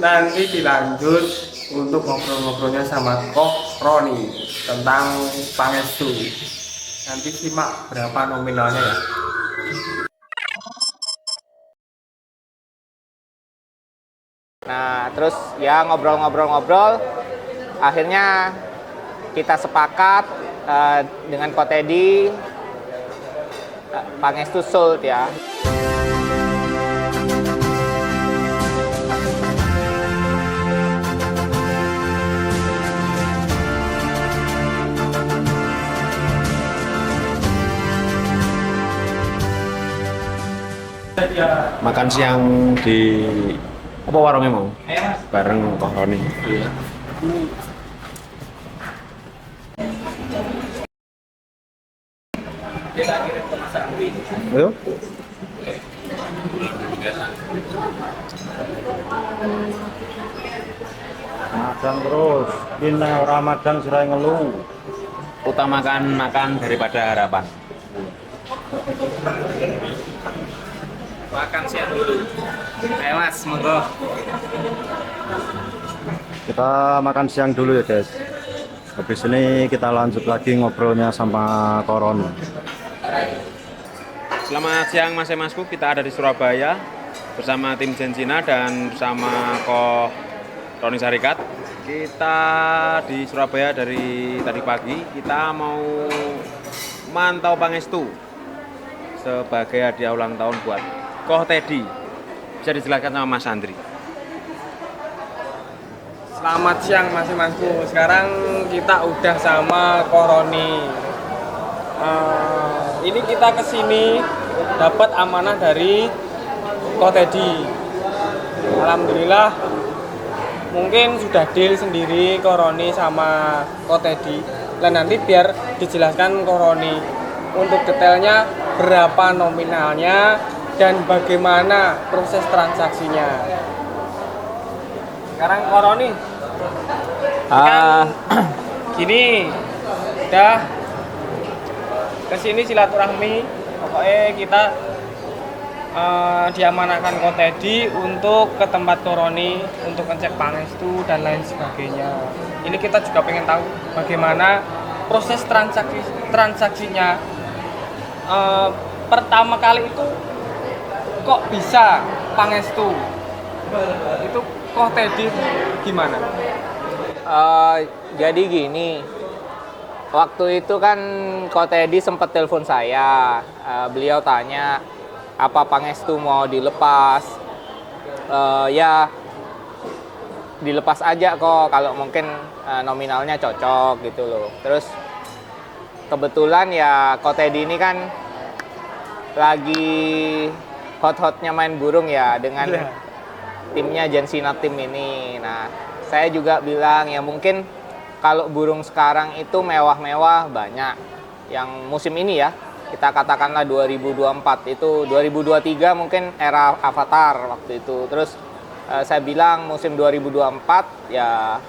nanti dilanjut untuk ngobrol-ngobrolnya sama Koh Roni tentang Pangestu. Nanti simak berapa nominalnya ya. Nah, terus ya ngobrol-ngobrol-ngobrol, akhirnya kita sepakat dengan Ko Teddy, Pangestu sold ya. Makan siang di apa warungnya mau? Bareng Koh Roni. Iya. Ayo. Makan terus, ini Ramadan serai ngeluh. Utamakan makan daripada harapan. Makan siang dulu. Ayo Mas, monggo. Kita makan siang dulu ya guys. Habis ini kita lanjut lagi ngobrolnya sama Koron. Selamat siang Mas Masku, kita ada di Surabaya bersama tim Jensina dan bersama Koh Roni Sarikat. Kita di Surabaya dari tadi pagi, kita mau mantau Pangestu sebagai hadiah ulang tahun buat Koh Teddy. Bisa dijelaskan sama Mas Andri. Selamat siang Masku. Sekarang kita udah sama Koh Roni. Ini kita kesini dapat amanah dari Koh Teddy. Alhamdulillah, mungkin sudah deal sendiri Koh Roni sama Koh Teddy. Dan nanti biar dijelaskan Koh Roni untuk detailnya berapa nominalnya dan bagaimana proses transaksinya. Sekarang Koh Roni, kan gini, udah kesini silaturahmi. Pokoknya kita diamanahkan Koh Teddy untuk ke tempat Koh Roni untuk ngecek Pangestu dan lain sebagainya. Ini kita juga pengen tahu bagaimana proses transaksinya. Pertama kali itu kok bisa Pangestu? Itu Koh Teddy gimana? Jadi gini, waktu itu kan Ko Teddy sempat telepon saya. Beliau tanya apa Pangestu mau dilepas. Ya dilepas aja kok kalau mungkin nominalnya cocok gitu loh. Terus kebetulan ya Ko Teddy ini kan lagi hot-hotnya main burung ya dengan timnya Jensina tim ini. Nah, saya juga bilang ya mungkin kalau burung sekarang itu mewah-mewah banyak. Yang musim ini ya, kita katakanlah 2024 itu 2023 mungkin era Avatar waktu itu. Terus saya bilang musim 2024 ya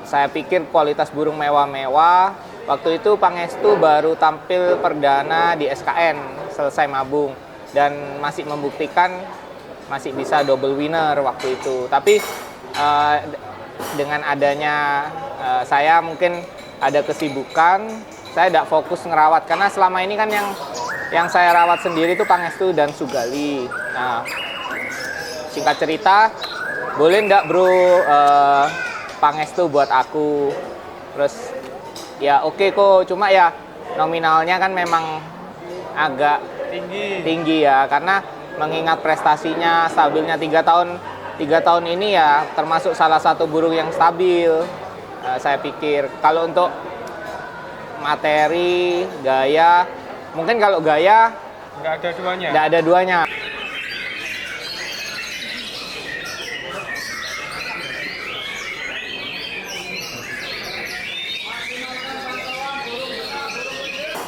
saya pikir kualitas burung mewah-mewah. Waktu itu Pangestu baru tampil perdana di SKN, selesai mabung dan masih membuktikan masih bisa double winner waktu itu. Tapi dengan adanya saya mungkin ada kesibukan, saya tidak fokus ngerawat karena selama ini kan yang saya rawat sendiri itu Pangestu dan Sugali. Nah, singkat cerita, boleh ndak bro Pangestu buat aku? Terus ya oke kok, cuma ya nominalnya kan memang agak tinggi ya karena mengingat prestasinya stabilnya 3 tahun ini ya termasuk salah satu burung yang stabil. Saya pikir kalau untuk materi, gaya, mungkin kalau gaya Nggak ada duanya. nggak ada duanya.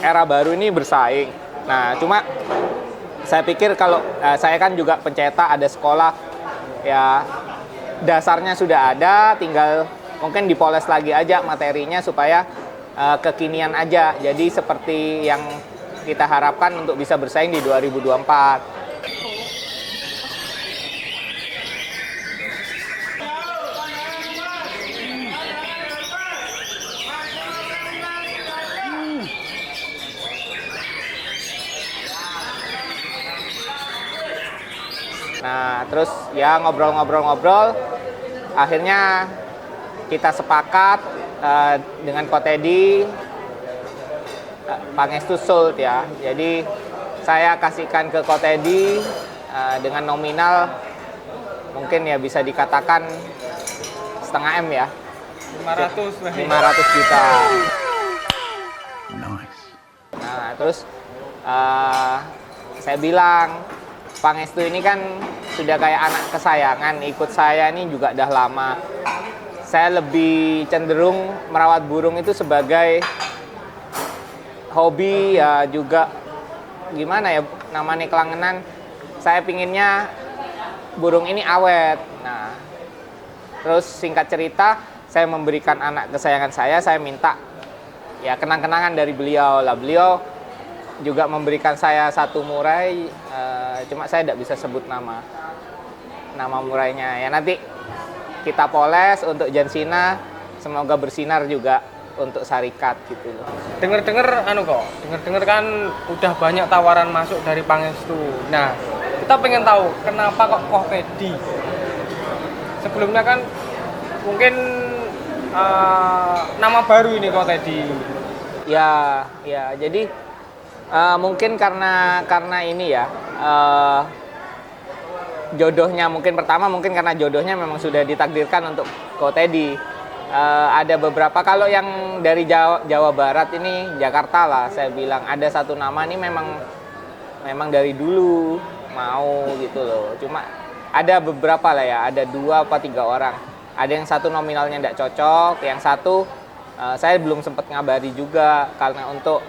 Era baru ini bersaing. Nah, cuma saya pikir kalau saya kan juga pencetak, ada sekolah, ya dasarnya sudah ada, tinggal mungkin dipoles lagi aja materinya supaya kekinian aja. Jadi seperti yang kita harapkan untuk bisa bersaing di 2024. terus ya ngobrol-ngobrol-ngobrol, akhirnya kita sepakat dengan Ko Teddy, Pangestu Sult ya. Jadi saya kasihkan ke Ko Teddy dengan nominal mungkin ya bisa dikatakan setengah M ya. 500 juta. Nah, terus saya bilang, Pangestu ini kan sudah kayak anak kesayangan, ikut saya ini juga udah lama. Saya lebih cenderung merawat burung itu sebagai hobi ya, juga gimana ya namanya kelangenan. Saya pinginnya burung ini awet. Nah, terus singkat cerita, saya memberikan anak kesayangan saya minta ya kenang-kenangan dari beliau lah. Beliau juga memberikan saya satu murai, cuma saya tidak bisa sebut nama murainya. Ya nanti kita poles untuk Jensina, semoga bersinar juga untuk Sarikat gitu loh. Dengar-dengar kan udah banyak tawaran masuk dari Pangestu. Nah, kita pengen tahu kenapa kok Ko Teddy? Sebelumnya kan mungkin nama baru ini Ko Teddy. Ya, jadi mungkin karena ini ya, jodohnya mungkin pertama mungkin karena jodohnya memang sudah ditakdirkan untuk Ko Teddy. Ada beberapa, kalau yang dari Jawa Barat ini, Jakarta lah, saya bilang ada satu nama ini memang dari dulu mau gitu loh. Cuma ada beberapa lah ya, ada 2 apa 3 orang. Ada yang satu nominalnya tidak cocok, yang satu saya belum sempat ngabari juga, karena untuk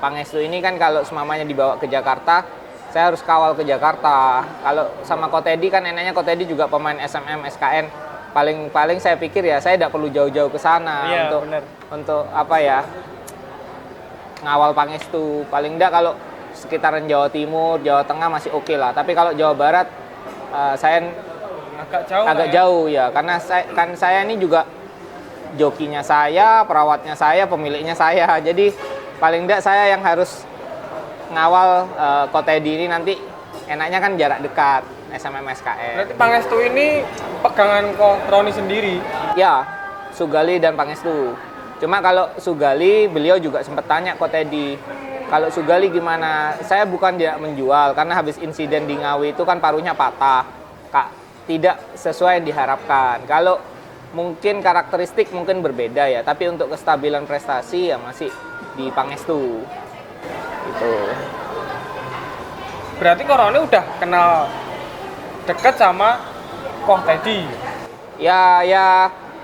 Pangestu ini kan kalau semamanya dibawa ke Jakarta, saya harus kawal ke Jakarta. Kalau sama Ko Teddy kan enaknya, Ko Teddy juga pemain SMM, SKN. Paling saya pikir ya saya tidak perlu jauh-jauh ke sana untuk apa ya, ngawal Pangestu. Paling enggak kalau sekitaran Jawa Timur, Jawa Tengah masih oke lah. Tapi kalau Jawa Barat saya agak jauh ya, karena saya ini juga jokinya saya, perawatnya saya, pemiliknya saya. Jadi paling enggak saya yang harus ngawal Ko Teddy ini, nanti enaknya kan jarak dekat, SMM SKN. Berarti Pangestu ini pegangan Ko Roni sendiri? Ya, Sugali dan Pangestu. Cuma kalau Sugali, beliau juga sempat tanya Ko Teddy, kalau Sugali gimana? Saya bukan tidak menjual, karena habis insiden di Ngawi itu kan paruhnya patah, tidak sesuai yang diharapkan. Kalau mungkin karakteristik mungkin berbeda ya, tapi untuk kestabilan prestasi ya masih di Pangestu. Gitu. Berarti Ko Roni udah kenal deket sama Ko Teddy? Ya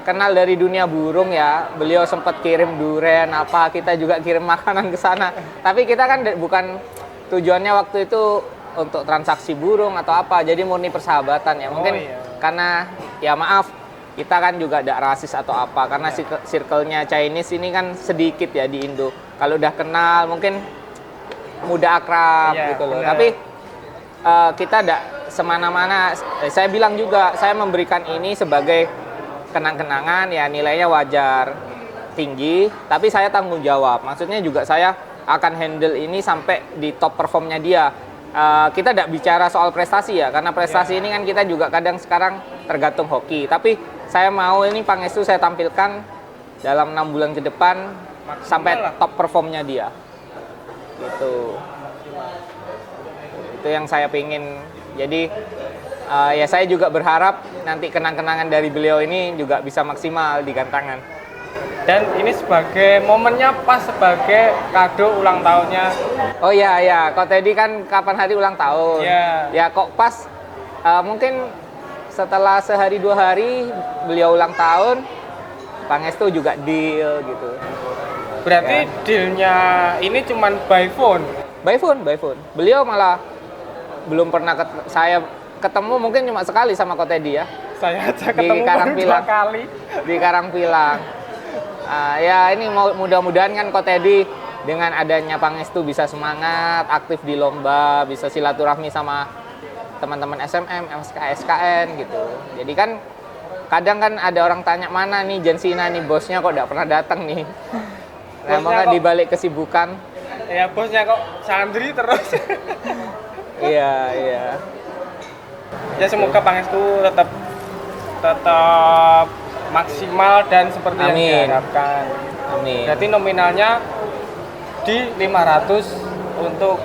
kenal dari dunia burung ya. Beliau sempat kirim duren apa, kita juga kirim makanan ke sana. Tapi kita kan bukan tujuannya waktu itu untuk transaksi burung atau apa, jadi murni persahabatan ya. Mungkin karena ya maaf, kita kan juga tidak rasis atau apa, karena circle-nya Chinese ini kan sedikit ya di Indo. Kalau udah kenal mungkin mudah akrab gitu loh. Benar. Tapi kita tidak semana-mana. Saya bilang juga, saya memberikan ini sebagai kenang-kenangan ya, nilainya wajar tinggi, tapi saya tanggung jawab. Maksudnya juga saya akan handle ini sampai di top performnya dia. Kita tidak bicara soal prestasi ya, karena prestasi ini kan kita juga kadang sekarang tergantung hoki. Tapi saya mau ini Pangestu saya tampilkan dalam 6 bulan ke depan sampai top performnya dia. Gitu. Itu yang saya pingin. Jadi ya saya juga berharap nanti kenang-kenangan dari beliau ini juga bisa maksimal di gantangan. Dan ini sebagai momennya pas sebagai kado ulang tahunnya. Oh ya, Ko Teddy kan kapan hari ulang tahun. Ya kok pas mungkin setelah sehari 2 hari beliau ulang tahun, Pangestu juga deal gitu. Berarti dealnya ini cuman by phone? By phone. Beliau malah belum pernah saya ketemu, mungkin cuma sekali sama Ko Teddy ya. Saya aja ketemu baru 2 kali. Di Karangpilang. Ya ini mudah-mudahan kan Ko Teddy dengan adanya Pangestu bisa semangat, aktif di lomba, bisa silaturahmi sama teman-teman SMM, SKN gitu. Jadi kan kadang kan ada orang tanya, mana nih Jensina nih bosnya kok tidak pernah datang nih. Nah, moga dibalik kesibukan. Ya bosnya kok santri terus. Iya. Ya semoga Pangestu tetap tetap maksimal dan seperti yang Amin. diharapkan. Amin. Berarti nominalnya di 500 untuk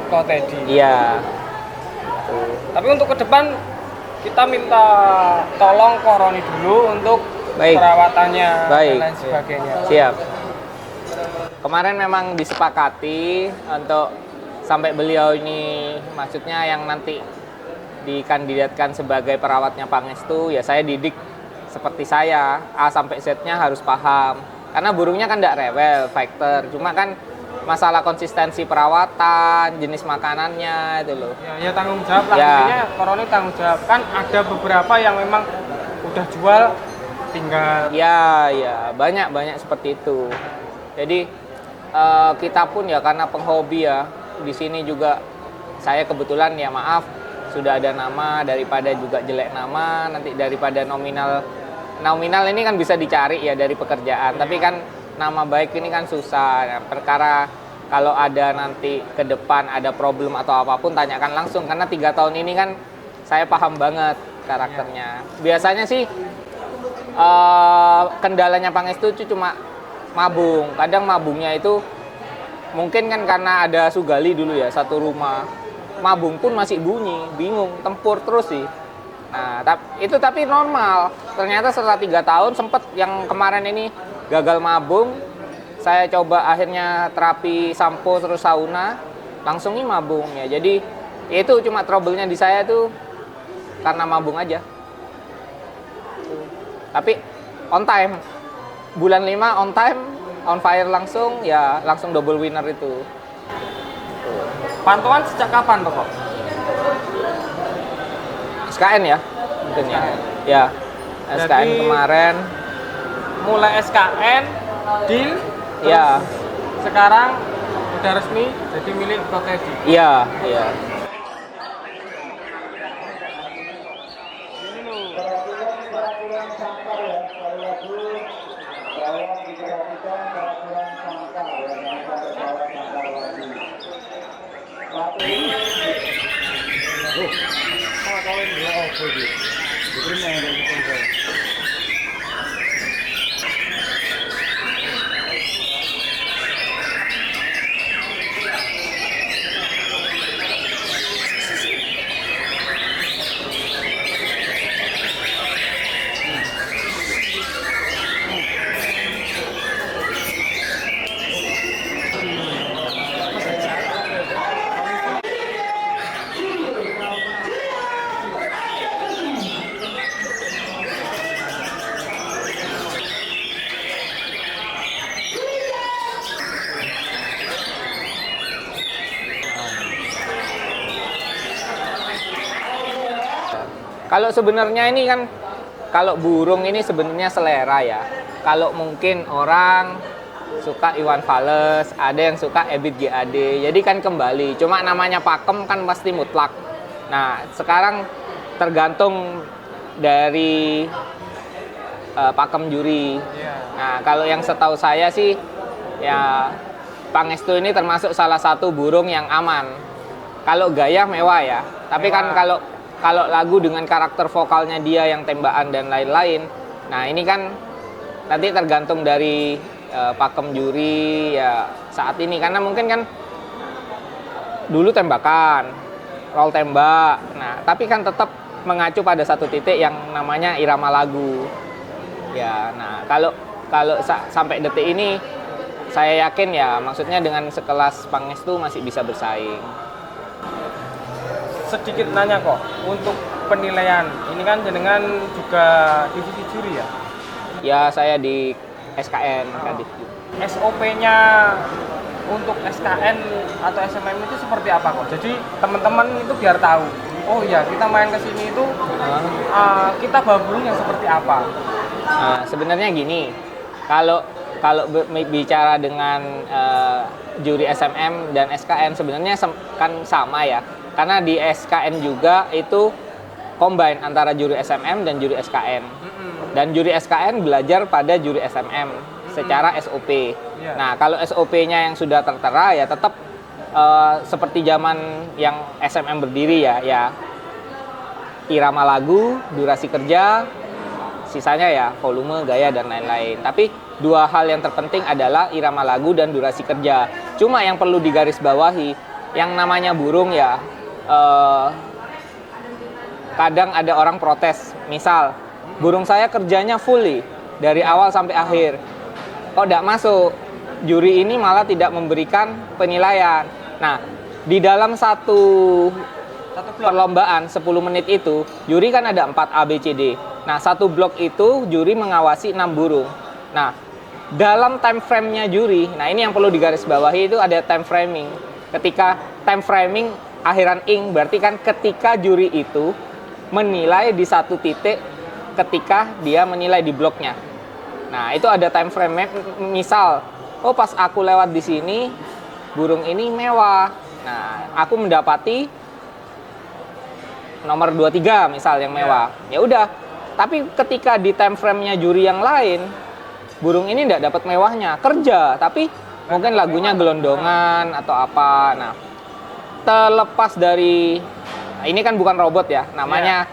Kotedi. Iya. Tapi untuk ke depan kita minta tolong Koroni dulu untuk Baik. perawatannya Baik. dan lain sebagainya. Siap. Kemarin memang disepakati untuk sampai beliau ini, maksudnya yang nanti dikandidatkan sebagai perawatnya Pangestu, ya saya didik seperti saya, A sampai Z-nya harus paham. Karena burungnya kan tidak rewel, fighter. Cuma kan masalah konsistensi perawatan, jenis makanannya itu loh. Ya tanggung jawab lah, Ya. intinya Koroni tanggung jawab. Kan ada beberapa yang memang udah jual tinggal. Ya, banyak seperti itu. Jadi kita pun ya karena penghobi ya, di sini juga saya kebetulan ya maaf sudah ada nama, daripada juga jelek nama, nanti daripada nominal ini kan bisa dicari ya dari pekerjaan, tapi kan nama baik ini kan susah. Nah, perkara kalau ada nanti ke depan ada problem atau apapun tanyakan langsung, karena 3 tahun ini kan saya paham banget karakternya. Biasanya sih kendalanya Pangestu itu cuma mabung. Kadang mabungnya itu mungkin kan karena ada Sugali dulu ya, satu rumah. Mabung pun masih bunyi, bingung, tempur terus sih. Nah, tapi normal. Ternyata setelah 3 tahun sempet yang kemarin ini gagal mabung. Saya coba akhirnya terapi sampo terus sauna, langsung ini mabung ya. Jadi itu cuma trouble-nya di saya tuh karena mabung aja. Tapi on time. Bulan 5 on time, on fire langsung, ya langsung double winner itu. Pantauan sejak kapan tuh kok? SKN ya, mungkin ya. Ya, SKN Jadi, kemarin. Mulai SKN, deal, terus Ya, sekarang udah resmi jadi milik Kotedi. iya. Kalau sebenarnya ini kan, kalau burung ini sebenarnya selera ya. Kalau mungkin orang suka Iwan Fals, ada yang suka Ebit GAD. Jadi kan kembali, cuma namanya pakem kan pasti mutlak. Nah, sekarang tergantung dari pakem juri. Nah, kalau yang setahu saya sih, ya Pangestu ini termasuk salah satu burung yang aman. Kalau gaya mewah ya, tapi kan kalau lagu dengan karakter vokalnya dia yang tembakan dan lain-lain, nah ini kan nanti tergantung dari pakem juri ya saat ini, karena mungkin kan dulu tembakan, roll tembak, nah tapi kan tetap mengacu pada satu titik yang namanya irama lagu. Ya, nah kalau sampai detik ini saya yakin ya, maksudnya dengan sekelas Pangestu masih bisa bersaing. Sedikit nanya kok, untuk penilaian, ini kan jenengan juga divisi juri ya? Ya, saya di SKN, Kadif. SOP-nya untuk SKN atau SMM itu seperti apa kok? Jadi teman-teman itu biar tahu, oh iya kita main ke sini itu kita bawa burung yang seperti apa? Nah, sebenarnya gini, kalau bicara dengan juri SMM dan SKN sebenarnya kan sama ya. Karena di SKN juga itu combine antara juri SMM dan juri SKN. Dan juri SKN belajar pada juri SMM secara SOP. Nah, kalau SOP-nya yang sudah tertera ya tetap seperti zaman yang SMM berdiri ya irama lagu, durasi kerja, sisanya ya volume, gaya, dan lain-lain. Tapi dua hal yang terpenting adalah irama lagu dan durasi kerja. Cuma yang perlu digarisbawahi, yang namanya burung ya, kadang ada orang protes. Misal, burung saya kerjanya fully dari awal sampai akhir. Kok tidak masuk? Juri ini malah tidak memberikan penilaian. Nah, di dalam satu perlombaan 10 menit itu, juri kan ada 4 A, B, C, D. Nah, satu blok itu juri mengawasi 6 burung. Nah, dalam time frame-nya juri, nah ini yang perlu digarisbawahi, itu ada time framing. Ketika time framing akhiran ing, berarti kan ketika juri itu menilai di satu titik ketika dia menilai di bloknya. Nah, itu ada time frame. Misal, oh pas aku lewat di sini, burung ini mewah. Nah, aku mendapati nomor 23 misal yang mewah. Ya udah. Tapi ketika di time frame-nya juri yang lain, burung ini tidak dapat mewahnya, kerja, tapi mungkin lagunya gelondongan atau apa. Nah, terlepas dari ini kan bukan robot ya, namanya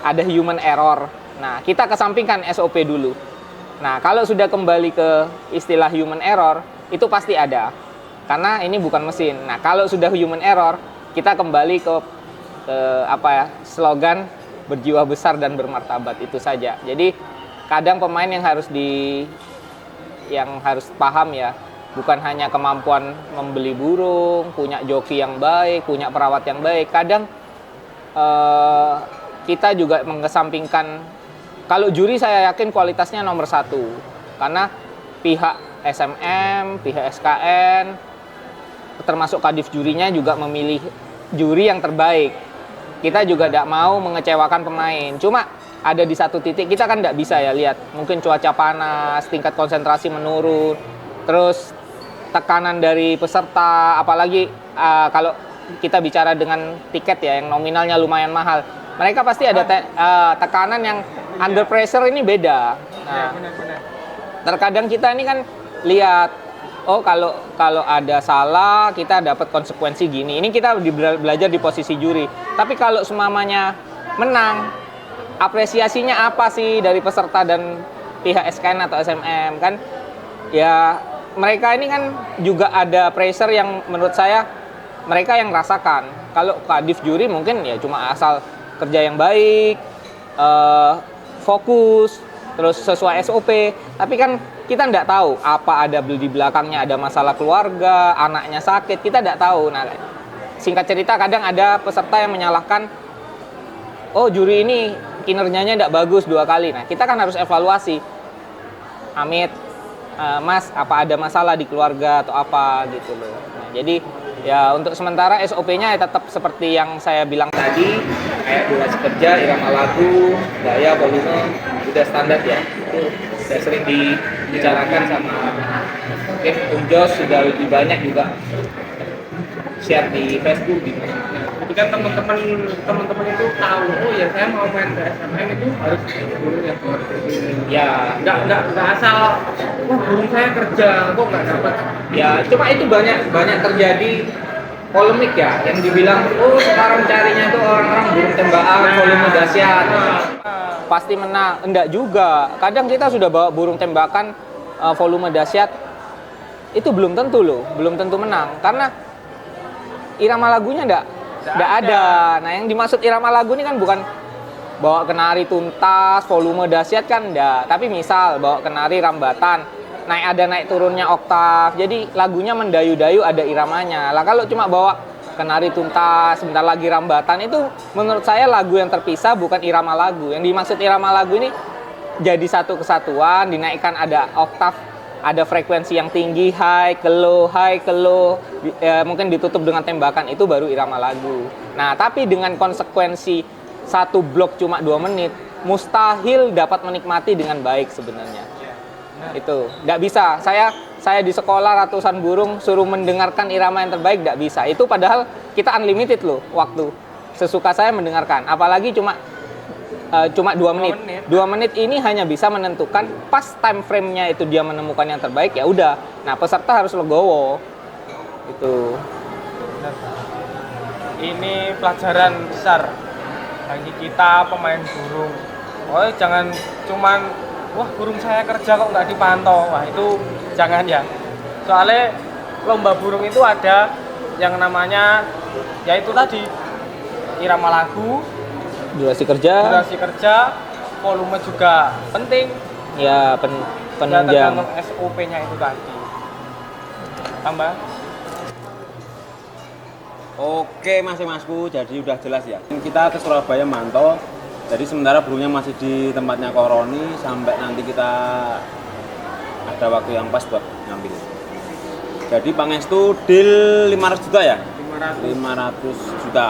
ada human error. Nah, kita kesampingkan SOP dulu. Nah, kalau sudah kembali ke istilah human error, itu pasti ada. Karena ini bukan mesin. Nah, kalau sudah human error, kita kembali ke slogan berjiwa besar dan bermartabat, itu saja. Jadi kadang pemain yang harus paham ya, bukan hanya kemampuan membeli burung, punya joki yang baik, punya perawat yang baik. Kadang kita juga mengesampingkan, kalau juri saya yakin kualitasnya nomor 1, karena pihak SMM, pihak SKN, termasuk kadif jurinya juga memilih juri yang terbaik. Kita juga tidak mau mengecewakan pemain. Cuma ada di satu titik kita kan tidak bisa ya lihat. Mungkin cuaca panas, tingkat konsentrasi menurun, terus tekanan dari peserta, apalagi kalau kita bicara dengan tiket ya yang nominalnya lumayan mahal. Mereka pasti ada tekanan yang under pressure ini beda. Nah, terkadang kita ini kan lihat, oh kalau ada salah kita dapat konsekuensi gini. Ini kita belajar di posisi juri. Tapi kalau semamanya menang, apresiasinya apa sih dari peserta dan pihak SKN atau SMM kan? Ya mereka ini kan juga ada pressure yang menurut saya mereka yang rasakan. Kalau kadif juri mungkin ya cuma asal kerja yang baik, fokus, terus sesuai SOP. Tapi kan kita tidak tahu apa ada di belakangnya, ada masalah keluarga, anaknya sakit, kita tidak tahu. Nah, singkat cerita kadang ada peserta yang menyalahkan, oh juri ini kinerjanya tidak bagus 2 kali. Nah, kita kan harus evaluasi. Amit, Mas, apa ada masalah di keluarga atau apa gitu loh. Nah, jadi ya untuk sementara SOP-nya ya tetap seperti yang saya bilang tadi, kayak durasi kerja, irama lagu, gaya, volume, udah standar ya. Itu sudah sering dibicarakan sama mungkin Jos, sudah lebih banyak juga share di Facebook gitu. Jadi kan teman-teman itu tahu, oh ya saya mau main ke SMM itu harus burung yang seperti ini. Ya, Nggak asal, wah burung saya kerja, kok nggak dapat. ya cuma itu banyak terjadi polemik ya, yang dibilang, oh sekarang carinya itu orang-orang burung tembakan, volume dahsyat, pasti menang. Enggak juga. Kadang kita sudah bawa burung tembakan volume dahsyat, itu belum tentu loh, belum tentu menang. Karena irama lagunya enggak ada. Nah, yang dimaksud irama lagu ini kan bukan bawa kenari tuntas, volume dahsyat kan enggak. Tapi misal bawa kenari rambatan, naik turunnya oktav. Jadi lagunya mendayu-dayu, ada iramanya. Lah kalau cuma bawa kenari tuntas, sebentar lagi rambatan, itu menurut saya lagu yang terpisah, bukan irama lagu. Yang dimaksud irama lagu ini jadi satu kesatuan, dinaikkan ada oktav, ada frekuensi yang tinggi, high ke low, mungkin ditutup dengan tembakan, itu baru irama lagu. Nah, tapi dengan konsekuensi satu blok cuma 2 menit, mustahil dapat menikmati dengan baik sebenarnya. Itu nggak bisa. Saya di sekolah ratusan burung suruh mendengarkan irama yang terbaik, nggak bisa. Itu padahal kita unlimited loh waktu. Sesuka saya mendengarkan, apalagi cuma 2 menit. 2 menit ini hanya bisa menentukan pas time frame-nya itu dia menemukan yang terbaik, ya udah. Nah, peserta harus legowo. Itu. Ini pelajaran besar bagi kita pemain burung. Oh, jangan cuman wah burung saya kerja kok nggak dipantau. Wah itu jangan ya. Soalnya lomba burung itu ada yang namanya yaitu tadi irama lagu, Durasi kerja, durasi kerja, volume juga penting. ya Ya penunjang. tergantung SOP-nya itu tadi. Tambah. Oke Masku, jadi udah jelas ya. Kita ke Surabaya mantau. Jadi sementara burungnya masih di tempatnya Koroni sampai nanti kita ada waktu yang pas buat ngambil. Jadi Pangestu deal 500 juta ya? 500 juta.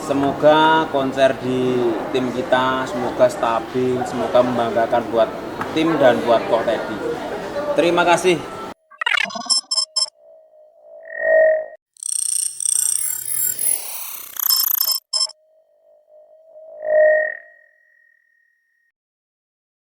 Semoga konser di tim kita semoga stabil, semoga membanggakan buat tim dan buat Kok Teddy. Terima kasih.